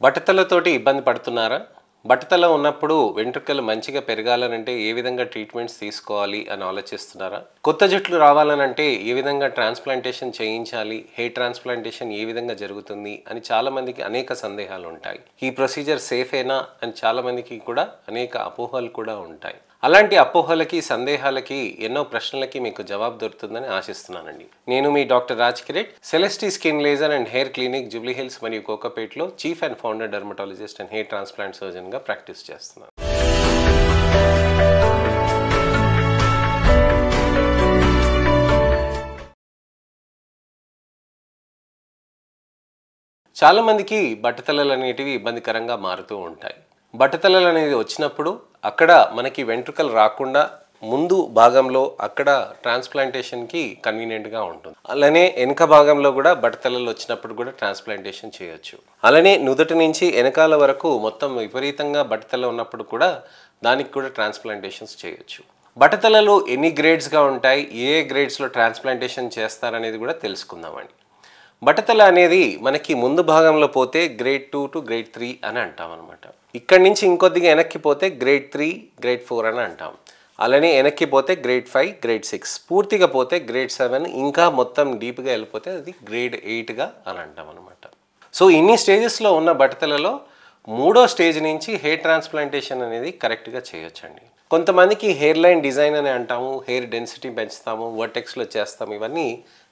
బట్టతలతోటి ఇబ్బంది పడుతున్నారా? బట్టతల ఉన్నప్పుడు వెంట్రుకలు మంచిగా పెరగాలనంటే ఏ విధంగా ట్రీట్మెంట్స్ తీసుకోవాలి అని ఆలోచిస్తున్నారా? కొత్త జుట్లు రావాలనంటే ఏ విధంగా ట్రాన్స్‌ప్లాంటేషన్ చేయించాలి? హెయిర్ ట్రాన్స్‌ప్లాంటేషన్ ఏ విధంగా జరుగుతుంది? అని చాలామందికి అనేక సందేహాలు ఉంటాయి. ఈ ప్రొసీజర్ సేఫేనా అని చాలామందికి కూడా అనేక అపోహలు కూడా ఉంటాయి. అలాంటి అపోహలకి, సందేహాలకి, ఎన్నో ప్రశ్నలకి మీకు జవాబు దొరుకుతుందని ఆశిస్తున్నానండి. నేను మీ doctor Raj Kireet, Celesty skin laser and hair clinic Jubilee Hills మరియు కోకాపేట్లో chief and founder dermatologist and hair transplant సర్జన్‌గా ప్రాక్టీస్ చేస్తున్నాను. చాలామందికి బట్టతలలు అనేటివి ఇబ్బందికరంగా మారుతూ ఉంటాయి. బట్టతలలు అనేది వచ్చినప్పుడు అక్కడ మనకి వెంట్రుకలు రాకుండా ముందు భాగంలో అక్కడ ట్రాన్స్‌ప్లాంటేషన్‌కి కన్వీనియంట్‌గా ఉంటుంది. అలానే వెనక భాగంలో కూడా బట్టతలలు వచ్చినప్పుడు కూడా ట్రాన్స్‌ప్లాంటేషన్ చేయొచ్చు. అలానే నుదుటి నుంచి వెనకాల వరకు మొత్తం విపరీతంగా బట్టతల ఉన్నప్పుడు కూడా దానికి కూడా ట్రాన్స్‌ప్లాంటేషన్స్ చేయొచ్చు. బట్టతలలు ఎన్ని గ్రేడ్స్‌గా ఉంటాయి, ఏ గ్రేడ్స్‌లో ట్రాన్స్‌ప్లాంటేషన్ చేస్తారనేది కూడా తెలుసుకుందామండి. బట్టతల అనేది మనకి ముందు భాగంలో పోతే గ్రేడ్ 2 టు గ్రేడ్ 3 అని అంటాం అనమాట. ఇక్కడి నుంచి ఇంకొద్దిగా వెనక్కి పోతే గ్రేడ్ 3, గ్రేడ్ 4 అని అంటాం. అలానే వెనక్కి పోతే గ్రేడ్ 5, గ్రేడ్ 6, పూర్తిగా పోతే గ్రేడ్ 7, ఇంకా మొత్తం డీప్గా వెళ్ళిపోతే అది గ్రేడ్ 8గా అని అంటాం అనమాట. సో ఇన్ని స్టేజెస్లో ఉన్న బట్టతలలో మూడో స్టేజ్ నుంచి హెయిర్ ట్రాన్స్‌ప్లాంటేషన్ అనేది కరెక్ట్గా చేయొచ్చండి. కొంతమందికి హెయిర్ లైన్ డిజైన్ అని అంటాము, హెయిర్ డెన్సిటీ పెంచుతాము, వర్టెక్స్లో చేస్తాము, ఇవన్నీ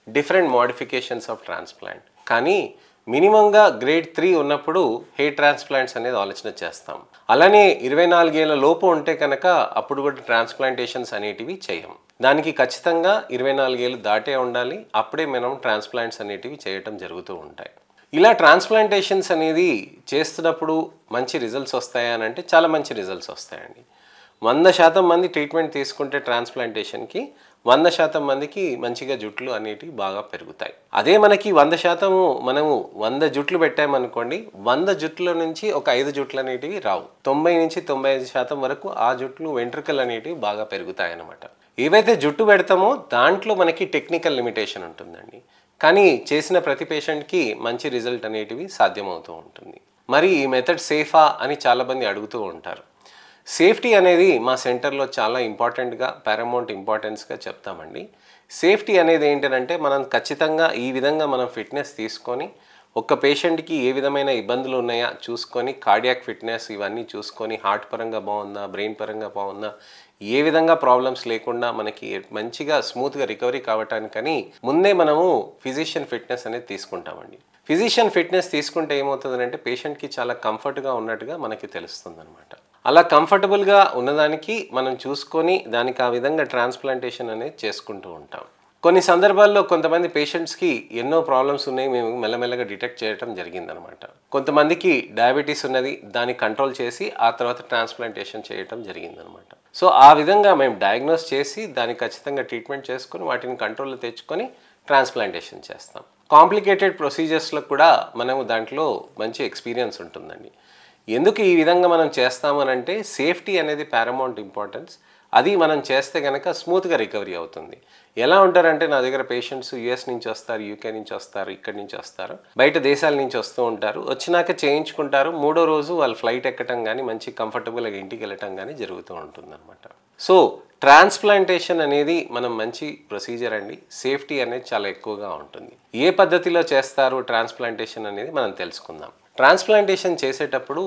డిఫరెంట్ మోడిఫికేషన్స్ ఆఫ్ ట్రాన్స్‌ప్లాంట్. కానీ మినిమంగా గ్రేడ్ 3 ఉన్నప్పుడు హెయిర్ ట్రాన్స్‌ప్లాంట్స్ అనేది ఆలోచన చేస్తాం. అలానే 24 ఏళ్ల లోపు ఉంటే కనుక అప్పుడు కూడా ట్రాన్స్‌ప్లాంటేషన్స్ అనేటివి చేయం. దానికి ఖచ్చితంగా 24 ఏళ్ళు దాటే ఉండాలి. అప్పుడే మనం ట్రాన్స్‌ప్లాంట్స్ అనేటివి చేయటం జరుగుతూ ఉంటాయి. ఇలా ట్రాన్స్‌ప్లాంటేషన్స్ అనేది చేస్తున్నప్పుడు మంచి రిజల్ట్స్ వస్తాయా అని అంటే చాలా మంచి రిజల్ట్స్ వస్తాయండి. 100% మంది ట్రీట్మెంట్ తీసుకుంటే ట్రాన్స్‌ప్లాంటేషన్‌కి 100% మందికి మంచిగా జుట్లు అనేటివి బాగా పెరుగుతాయి. అదే మనకి 100% మనము 100 జుట్లు పెట్టామనుకోండి, 100 జుట్ల నుంచి ఒక 5 జుట్లు అనేటివి రావు. 90-95% వరకు ఆ జుట్లు వెంట్రుకలు అనేటివి బాగా పెరుగుతాయి అన్నమాట. ఏవైతే జుట్టు పెడతామో దాంట్లో మనకి టెక్నికల్ లిమిటేషన్ ఉంటుందండి. కానీ చేసిన ప్రతి పేషెంట్కి మంచి రిజల్ట్ అనేటివి సాధ్యమవుతూ ఉంటుంది. మరి ఈ మెథడ్ సేఫా అని చాలామంది అడుగుతూ ఉంటారు. సేఫ్టీ అనేది మా సెంటర్లో చాలా ఇంపార్టెంట్గా, పారామౌంట్ ఇంపార్టెన్స్గా చెప్తామండి. సేఫ్టీ అనేది ఏంటంటే మనం ఖచ్చితంగా ఈ విధంగా మనం ఫిట్నెస్ తీసుకొని ఒక్క పేషెంట్కి ఏ విధమైన ఇబ్బందులు ఉన్నాయా చూసుకొని, కార్డియాక్ ఫిట్నెస్ ఇవన్నీ చూసుకొని, హార్ట్ పరంగా బాగుందా, బ్రెయిన్ పరంగా బాగుందా, ఏ విధంగా ప్రాబ్లమ్స్ లేకుండా మనకి మంచిగా స్మూత్గా రికవరీ కావటానికని ముందే మనము ఫిజిషియన్ ఫిట్నెస్ అనేది తీసుకుంటామండి. ఫిజిషియన్ ఫిట్నెస్ తీసుకుంటే ఏమవుతుందంటే పేషెంట్కి చాలా కంఫర్ట్గా ఉన్నట్టుగా మనకి తెలుస్తుంది అనమాట. అలా కంఫర్టబుల్గా ఉన్నదానికి మనం చూసుకొని దానికి ఆ విధంగా ట్రాన్స్‌ప్లాంటేషన్ అనేది చేసుకుంటూ ఉంటాం. కొన్ని సందర్భాల్లో కొంతమంది పేషెంట్స్కి ఎన్నో ప్రాబ్లమ్స్ ఉన్నాయి, మేము మెల్లమెల్లగా డిటెక్ట్ చేయడం జరిగిందనమాట. కొంతమందికి డయాబెటీస్ ఉన్నది, దాన్ని కంట్రోల్ చేసి ఆ తర్వాత ట్రాన్స్‌ప్లాంటేషన్ చేయటం జరిగిందనమాట. సో ఆ విధంగా మేము డయాగ్నోస్ చేసి దానికి ఖచ్చితంగా ట్రీట్మెంట్ చేసుకొని వాటిని కంట్రోల్లో తెచ్చుకొని ట్రాన్స్‌ప్లాంటేషన్ చేస్తాం. కాంప్లికేటెడ్ ప్రొసీజర్స్లో కూడా మనము దాంట్లో మంచి ఎక్స్పీరియన్స్ ఉంటుందండి. ఎందుకు ఈ విధంగా మనం చేస్తామనంటే సేఫ్టీ అనేది పారామౌంట్ ఇంపార్టెన్స్. అది మనం చేస్తే కనుక స్మూత్గా రికవరీ అవుతుంది. ఎలా ఉంటారంటే నా దగ్గర పేషెంట్స్ యూఎస్ నుంచి వస్తారు, యూకే నుంచి వస్తారు, ఇక్కడి నుంచి వస్తారు, బయట దేశాల నుంచి వస్తూ ఉంటారు. వచ్చినాక చేయించుకుంటారు. మూడో రోజు వాళ్ళు ఫ్లైట్ ఎక్కడం కానీ మంచి కంఫర్టబుల్గా ఇంటికి వెళ్ళటం కానీ జరుగుతూ ఉంటుందన్నమాట. సో ట్రాన్స్‌ప్లాంటేషన్ అనేది మనం మంచి ప్రొసీజర్ అండి. సేఫ్టీ అనేది చాలా ఎక్కువగా ఉంటుంది. ఏ పద్ధతిలో చేస్తారు ట్రాన్స్‌ప్లాంటేషన్ అనేది మనం తెలుసుకుందాం. ట్రాన్స్‌ప్లాంటేషన్ చేసేటప్పుడు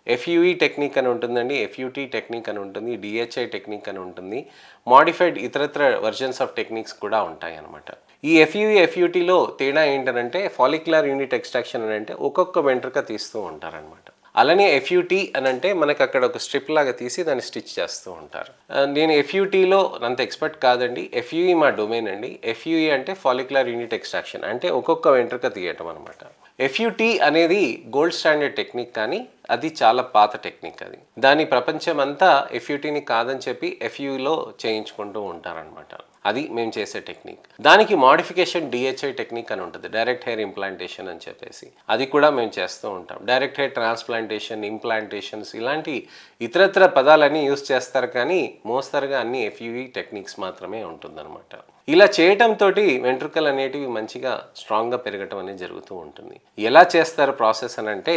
ఎఫ్యూఈ టెక్నిక్ అని ఉంటుందండి, ఎఫ్యూటీ టెక్నిక్ అని ఉంటుంది, డిహెచ్ఐ టెక్నిక్ అని ఉంటుంది, మాడిఫైడ్ ఇతరత్ర వెర్షన్స్ ఆఫ్ టెక్నిక్స్ కూడా ఉంటాయి అన్నమాట. ఈ ఎఫ్యూఈ, ఎఫ్యూటీలో తేడా ఏంటంటే ఫాలిక్యులర్ యూనిట్ ఎక్స్ట్రాక్షన్ అని అంటే ఒక్కొక్క వెంట్రుక తీస్తూ ఉంటారనమాట. అలానే ఎఫ్యూటీ అని అంటే మనకు అక్కడ ఒక స్ట్రిప్ లాగా తీసి దాన్ని స్టిచ్ చేస్తూ ఉంటారు. నేను ఎఫ్యూటీలో అంత ఎక్స్పర్ట్ కాదండి. ఎఫ్యూఈ మా డొమైన్ అండి. ఎఫ్యూఈ అంటే ఫాలిక్యులర్ యూనిట్ ఎక్స్ట్రాక్షన్ అంటే ఒక్కొక్క వెంట్రుక తీయటం అనమాట. ఎఫ్యూటీ అనేది గోల్డ్ స్టాండర్డ్ టెక్నిక్, కానీ అది చాలా పాత టెక్నిక్. అది దాని ప్రపంచం అంతా ఎఫ్యూటీని కాదని చెప్పి ఎఫ్యూలో చేయించుకుంటూ ఉంటారనమాట. అది మేము చేసే టెక్నిక్. దానికి మోడిఫికేషన్ డిహెచ్ఐ టెక్నిక్ అని ఉంటుంది, డైరెక్ట్ హెయిర్ ఇంప్లాంటేషన్ అని చెప్పేసి. అది కూడా మేము చేస్తూ ఉంటాం. డైరెక్ట్ హెయిర్ ట్రాన్స్ప్లాంటేషన్, ఇంప్లాంటేషన్స్ ఇలాంటి ఇతరత్ర పదాలన్నీ యూస్ చేస్తారు, కానీ మోస్తరుగా అన్ని ఎఫ్యూవి టెక్నిక్స్ మాత్రమే ఉంటుందన్నమాట. ఇలా చేయటంతో వెంట్రుకలు అనేటివి మంచిగా స్ట్రాంగ్గా పెరగటం అనేది జరుగుతూ ఉంటుంది. ఎలా చేస్తారు ప్రాసెస్ అని అంటే,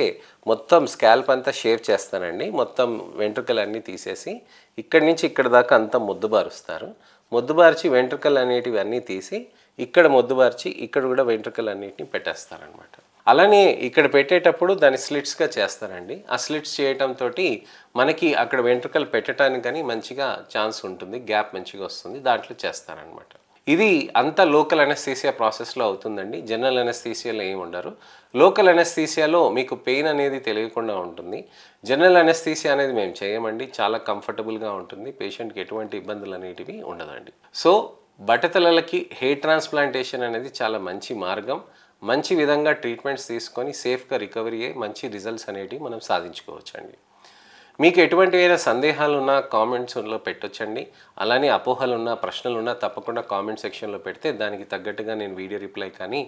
మొత్తం స్కాల్ప్ అంతా షేవ్ చేస్తానండి. మొత్తం వెంట్రుకలు అన్నీ తీసేసి ఇక్కడి నుంచి ఇక్కడ దాకా అంతా మొద్దుబారుస్తారు. మొద్దుబార్చి వెంట్రుకలు అనేటివి అన్నీ తీసి ఇక్కడ మొద్దుబార్చి ఇక్కడ కూడా వెంట్రుకలు అన్నిటిని పెట్టేస్తారనమాట. అలానే ఇక్కడ పెట్టేటప్పుడు దాన్ని స్లిట్స్గా చేస్తారండి. ఆ స్లిట్స్ చేయటంతో మనకి అక్కడ వెంట్రుకలు పెట్టడానికి కానీ మంచిగా ఛాన్స్ ఉంటుంది, గ్యాప్ మంచిగా వస్తుంది, దాంట్లో చేస్తారనమాట. ఇది అంతా లోకల్ అనస్థీసియా ప్రాసెస్లో అవుతుందండి. జనరల్ అనస్థీసియాలో ఏమి ఉండరు. లోకల్ అనస్థీసియాలో మీకు పెయిన్ అనేది తెలియకుండా ఉంటుంది. జనరల్ అనస్థీసియా అనేది మేము చేయమండి, చాలా కంఫర్టబుల్గా ఉంటుంది, పేషెంట్కి ఎటువంటి ఇబ్బందులు అనేటివి ఉండదండి. సో బట్టతలలకి హెయిర్ ట్రాన్స్ప్లాంటేషన్ అనేది చాలా మంచి మార్గం. మంచి విధంగా ట్రీట్మెంట్స్ తీసుకొని సేఫ్గా రికవరీ అయ్యి మంచి రిజల్ట్స్ అనేటివి మనం సాధించుకోవచ్చండి. మీకు ఎటువంటివైనా సందేహాలు ఉన్నా కామెంట్స్లో పెట్టొచ్చండి. అలానే అపోహలున్నా ప్రశ్నలున్నా తప్పకుండా కామెంట్ సెక్షన్లో పెడితే దానికి తగ్గట్టుగా నేను వీడియో రిప్లై కానీ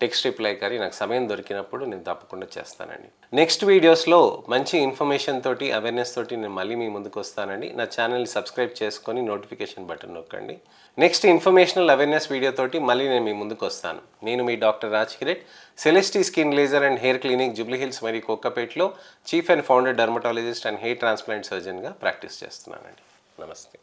టెక్స్ట్ రిప్లై కానీ నాకు సమయం దొరికినప్పుడు నేను తప్పకుండా చేస్తానండి. నెక్స్ట్ వీడియోస్లో మంచి ఇన్ఫర్మేషన్ తోటి అవేర్నెస్ తోటి నేను మళ్ళీ మీ ముందుకు వస్తానండి. నా ఛానల్ని సబ్స్క్రైబ్ చేసుకొని నోటిఫికేషన్ బటన్ నొక్కండి. నెక్స్ట్ ఇన్ఫర్మేషనల్ అవేర్నెస్ వీడియో తోటి మళ్ళీ నేను మీ ముందుకు వస్తాను. నేను మీ doctor Raj Kireet, Celesty skin laser and hair clinic, Jubilee Hills మరియు కోకాపేట్లో chief and founder dermatologist and hair transplant సర్జన్గా ప్రాక్టీస్ చేస్తున్నానండి. నమస్తే.